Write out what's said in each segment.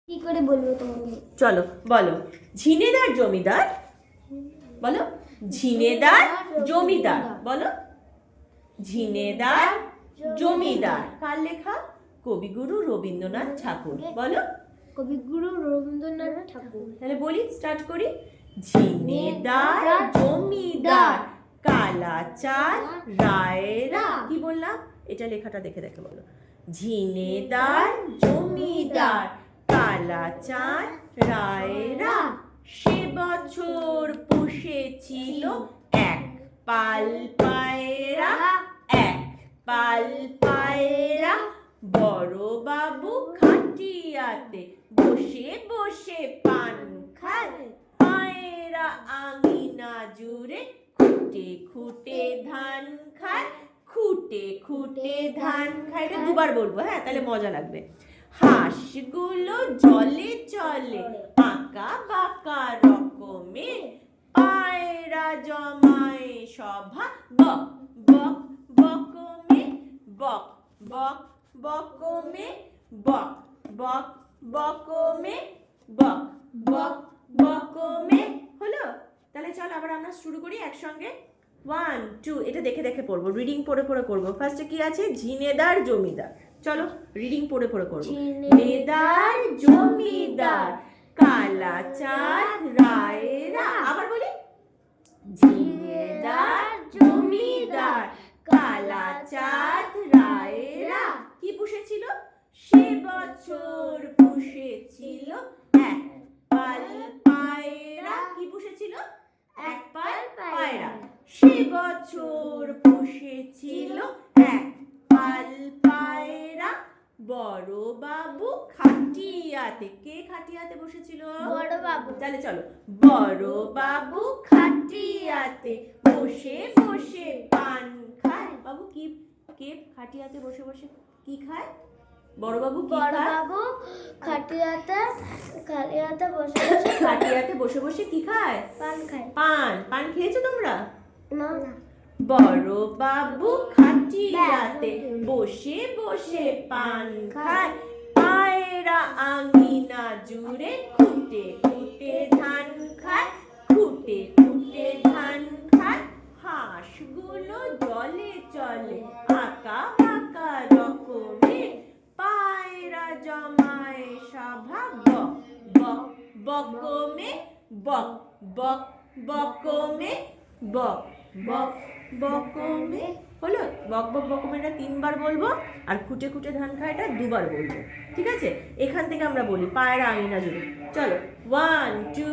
কি করে বলবো তোমাকে? চলো বলো। ঝিনেদার জমিদার, বলো। ঝিনেদার জমিদার, বলো। ঝিনেদার জমিদার কার লেখা? কবিগুরু রবীন্দ্রনাথ ঠাকুর, বলো। কবিগুরু রবীন্দ্রনাথ ঠাকুর। তাহলে বলি, স্টার্ট করি। ঝিনেদার জমিদার কালাচাঁদ রায়রা, কি বললাম? এটা লেখাটা দেখে দেখে বলো। ঝিনেদার জমিদার কালাচাঁদ রায়রা সে বছর পুষেছিল এক পাল পায়রা, এক পাল পায়রা। বড় বাবু খাটিয়াতে বসে বসে পান খায়, পায়রা আঙিনা জুড়ে খুঁটে খুঁটে ধান খায়, খুঁটে খুঁটে ধান খায়। এটা দুবার বলবো, হ্যাঁ, তাহলে মজা লাগবে। হাঁসগুলো জলে চলে আঁকা বাঁকা রকমে, পায়রা জমায় সভা বক বক বকমে, বক বক বকমে, বক বক বকমে, বক বক বকমে। হলো? তাহলে চল আবার আমরা শুরু করি একসঙ্গে। 1 2, এটা দেখে দেখে পড়বো, রিডিং পড়ে পড়ে করবো। ফার্স্টে কি আছে? ঝিনেদার জমিদার। চলো রিডিং পড়ে পড়ে করবো। ঝিনেদার জমিদার কালাচাঁদ রায়রা, আবার বলি। ঝিনেদার জমিদার কালাচাঁদ রায়রা কি পুষেছিল? সে বছর পুষেছিল এক পাল পায়রা। কি পুষেছিল? এক পাল পায়রা। সে বছর পুষেছিল এক পাল পায়রা। বড় বাবু খাটিয়াতে, কে খাটিয়াতে বসেছিল? বড় বাবু। তাহলে চলো। বড় বাবু খাটিয়াতে বসে বসে পান খায়। বাবু কি, কে খাটিয়াতে বসে বসে কি খায়? বড় বাবু কি খায়? বড় বাবু খাটিয়াতে বসে খাটিয়াতে বসে বসে কি খায়? পান খায়। পান। পান খেয়েছো তোমরা? না। বড় বাবু খাটিয়াতে বসে বসে পান খায়, পায়রা আঙিনা জুড়ে খুঁটে খুঁটে ধান খায়, খুঁটে খুঁটে ধান খায়। হাঁসগুলো জলে চলে আঁকা বাঁকা রকমে, পায়রা জমায় সভা বক বক বকমে, বক বক বকমে, বক বক বকমে। হলো? বক বক বকমেটা 3 বার বলবো, আর খুঁটে খুঁটে ধান খায়টা 2 বার বলবো। ঠিক আছে? এখান থেকে আমরা বলি পায়রা আঙিনা জুড়ে। চলো 1 2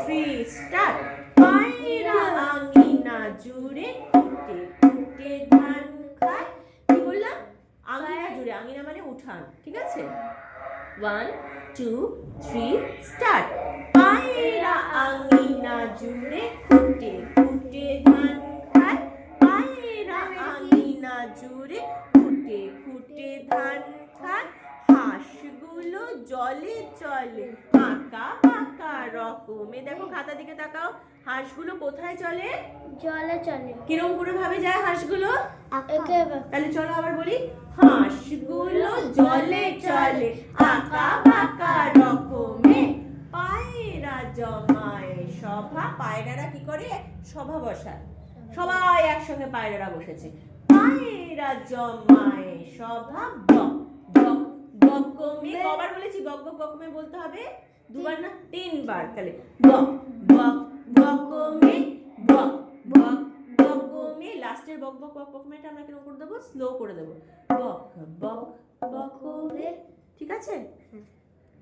3 স্টার্ট। পায়রা আঙিনা জুড়ে খুঁটে খুঁটে ধান খায়। কি বললাম? আঙিনা জুড়ে, আঙিনা মানে উঠান। ঠিক আছে? 1 2 3 স্টার্ট। পায়রা আঙিনা জুড়ে খুঁটে খুঁটে ধান খায়, পায়রা আঙিনা জুড়ে খুঁটে খুঁটে ধান খায়। হাঁসগুলো জলে চলে আঁকা বাঁকা রকমে। দেখো খাতা দিকে তাকাও। হাঁসগুলো কোথায় চলে? জলে চলে। কিরম করে ভাবে যায় হাঁসগুলো? একেবারে। তাহলে চলো আবার বলি। হাঁসগুলো জলে চলে আঁকা বাঁকা রকমে, পায়রা জমায় সভা। পায়রারা কি করে? সভা বসায়। সবাই একসঙ্গে পায়রারা বসেছে। পায়রা জমায় সভা বক বক বকমে। কবার বলেছি বক বক বকমে বলতে হবে? 2 বার না 3 বার। তাহলে বক বক বকমে, বক বক বকমে। লাস্টের বক বক বকমেটা আমরা কিরকম করে দেবো? স্লো করে দেবো। বক বক বকমে। ঠিক আছে?